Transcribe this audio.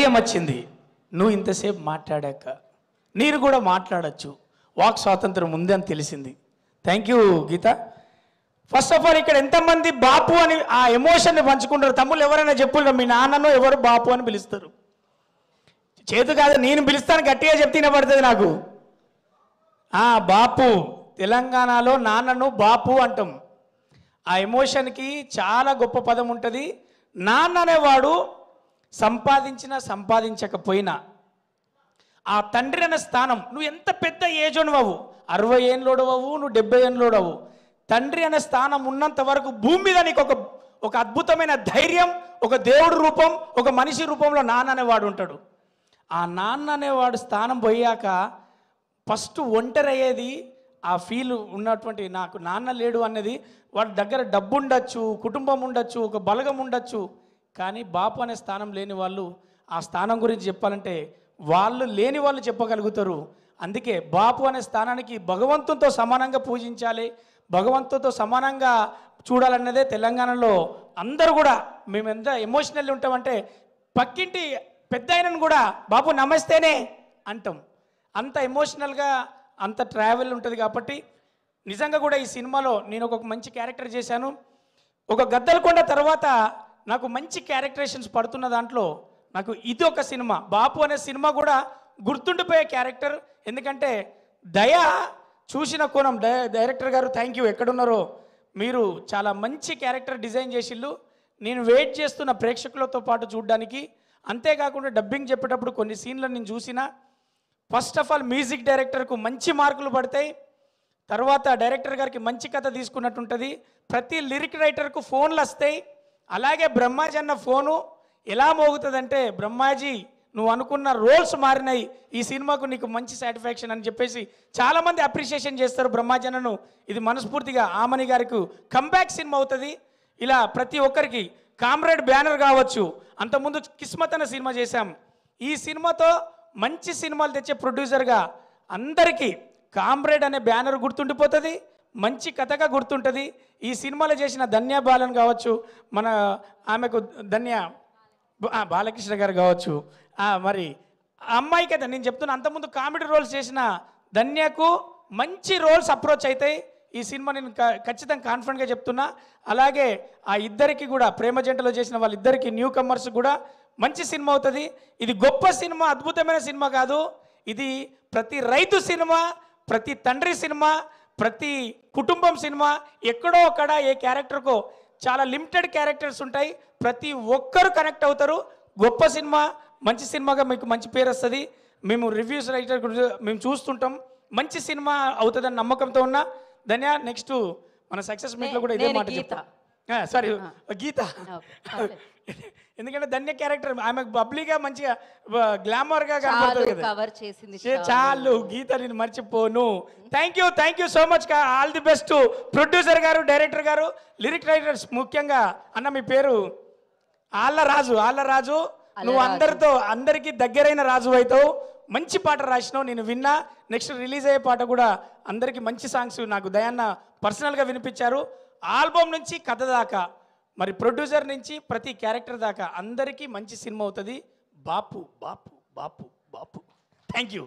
ధైర్యం వచ్చింది. నువ్వు ఇంతసేపు మాట్లాడాక నేను కూడా మాట్లాడచ్చు, వాక్ స్వాతంత్రం ఉంది అని తెలిసింది. Thank you Geetha. First of all ఇక్కడ ఎంతమంది బాపు అని ఆ ఎమోషన్ని పంచుకుంటారు? తమ్ముళ్ళు ఎవరైనా చెప్పుకుంటారు మీ నాన్నను ఎవరు బాపు అని పిలుస్తారు? చేతు కాదు, నేను పిలుస్తాను, గట్టిగా చెప్తే వినపడుతుంది నాకు. బాపు, తెలంగాణలో నాన్నను బాపు అంటాం. ఆ ఎమోషన్కి చాలా గొప్ప పదం ఉంటుంది. నాన్న అనేవాడు సంపాదించినా సంపాదించకపోయినా ఆ తండ్రి అనే స్థానం, నువ్వు ఎంత పెద్ద ఏజ్ అవ్వు, 60 ఏళ్ళోడు అవ్వు, నువ్వు 70 ఏళ్ళోడు అవ్వు, తండ్రి అనే స్థానం ఉన్నంత వరకు భూమి మీద నీకు ఒక అద్భుతమైన ధైర్యం, ఒక దేవుడు రూపం, ఒక మనిషి రూపంలో నాన్న అనేవాడు ఉంటాడు. ఆ నాన్న అనేవాడు స్థానం పోయాక ఫస్ట్ ఒంటరి అయ్యేది ఆ ఫీల్ ఉన్నటువంటి, నాకు నాన్న లేడు అన్నది. వాడి దగ్గర డబ్బు ఉండొచ్చు, కుటుంబం ఉండొచ్చు, ఒక బలగం ఉండొచ్చు, కానీ బాపు అనే స్థానం లేని వాళ్ళు ఆ స్థానం గురించి చెప్పాలంటే వాళ్ళు లేని వాళ్ళు చెప్పగలుగుతారు. అందుకే బాపు అనే స్థానానికి భగవంతునితో సమానంగా పూజించాలి, భగవంతునితో సమానంగా చూడాలన్నదే తెలంగాణలో అందరూ కూడా. మేము ఎంత ఎమోషనల్ ఉంటామంటే పక్కింటి పెద్ద ఆయనను కూడా బాపు నమస్తేనే అంటాం. అంత ఎమోషనల్గా అంత ట్రావెల్ ఉంటుంది. కాబట్టి నిజంగా కూడా ఈ సినిమాలో నేను ఒక మంచి క్యారెక్టర్ చేశాను. ఒక గద్దలకొండ తర్వాత నాకు మంచి క్యారెక్టరేషన్స్ పడుతున్న దాంట్లో నాకు ఇది ఒక సినిమా, బాపు అనే సినిమా కూడా గుర్తుండిపోయే క్యారెక్టర్. ఎందుకంటే దయ చూసిన కోణం, డైరెక్టర్ గారు థ్యాంక్ యూ, ఎక్కడున్నారో మీరు చాలా మంచి క్యారెక్టర్ డిజైన్ చేసిళ్ళు. నేను వెయిట్ చేస్తున్న ప్రేక్షకులతో పాటు చూడడానికి. అంతేకాకుండా డబ్బింగ్ చెప్పేటప్పుడు కొన్ని సీన్లను నేను చూసిన. ఫస్ట్ ఆఫ్ ఆల్ మ్యూజిక్ డైరెక్టర్కు మంచి మార్కులు పడతాయి, తర్వాత డైరెక్టర్ గారికి మంచి కథ తీసుకున్నట్టు ఉంటుంది. ప్రతి లిరిక్ రైటర్కు ఫోన్లు వస్తాయి. అలాగే బ్రహ్మాజీ అన్న ఫోను ఎలా మోగుతుందంటే, బ్రహ్మాజీ నువ్వు అనుకున్న రోల్స్ మారినాయి, ఈ సినిమాకు నీకు మంచి సాటిస్ఫాక్షన్ అని చెప్పేసి చాలామంది అప్రిషియేషన్ చేస్తారు బ్రహ్మాజీ అన్నను. ఇది మనస్ఫూర్తిగా ఆమని గారికి కంబ్యాక్ సినిమా అవుతుంది. ఇలా ప్రతి ఒక్కరికి కామ్రేడ్ బ్యానర్ కావచ్చు, అంతకుముందు కిస్మత్ అన్న సినిమా చేశాం. ఈ సినిమాతో మంచి సినిమాలు తెచ్చే ప్రొడ్యూసర్గా అందరికీ కామ్రేడ్ అనే బ్యానర్ గుర్తుండిపోతుంది, మంచి కథగా గుర్తుంటుంది. ఈ సినిమాలో చేసిన ధన్య బాలన్ కావచ్చు, మన ఆమెకు ధన్య బాలకృష్ణ గారు కావచ్చు, మరి అమ్మాయికి అయితే నేను చెప్తున్నా, అంతకుముందు కామెడీ రోల్స్ చేసిన ధన్యకు మంచి రోల్స్ అప్రోచ్ అవుతాయి. ఈ సినిమా నేను ఖచ్చితంగా కాన్ఫిడెంట్గా చెప్తున్నా. అలాగే ఆ ఇద్దరికి కూడా, ప్రేమ జంటలో చేసిన వాళ్ళిద్దరికి, న్యూ కమర్స్ కూడా మంచి సినిమా అవుతుంది. ఇది గొప్ప సినిమా, అద్భుతమైన సినిమా కాదు, ఇది ప్రతి రైతు సినిమా, ప్రతి తండ్రి సినిమా, ప్రతి కుటుంబం సినిమా. ఎక్కడో అక్కడ ఏ క్యారెక్టర్కో చాలా లిమిటెడ్ క్యారెక్టర్స్ ఉంటాయి, ప్రతి ఒక్కరు కనెక్ట్ అవుతారు. గొప్ప సినిమా, మంచి సినిమాగా మీకు మంచి పేరు వస్తుంది. మేము రివ్యూస్ రైటర్ మేము చూస్తుంటాం, మంచి సినిమా అవుతుందని నమ్మకంతో ఉన్నా. ధన్య, నెక్స్ట్ మన సక్సెస్ మీట్లో కూడా ఇదే మాట చెప్తా. సారీ గీత, ఎందుకంటే ధన్య క్యారెక్టర్ ఆమె బబ్లీగా మంచిగా గ్లామర్గా కనబడుతుంది కదా. చాలు గీత, నేను మర్చిపోను. Thank you so much. All the best producer గారు, డైరెక్టర్ గారు, లిరిక్ రైటర్స్. ముఖ్యంగా అన్న మీ పేరు ఆళ్ళరాజు. నువ్వు అందరికీ దగ్గరైన రాజు అవుతావు. మంచి పాట రాసినావు, నేను విన్నా. నెక్స్ట్ రిలీజ్ అయ్యే పాట కూడా అందరికీ మంచి సాంగ్స్ నాకు దయాన్న పర్సనల్గా వినిపించారు. ఆల్బమ్ నుంచి కథ దాకా, మరి ప్రొడ్యూసర్ నుంచి ప్రతి క్యారెక్టర్ దాకా అందరికీ మంచి సినిమా అవుతుంది. బాపు బాపు బాపు బాపు. Thank you.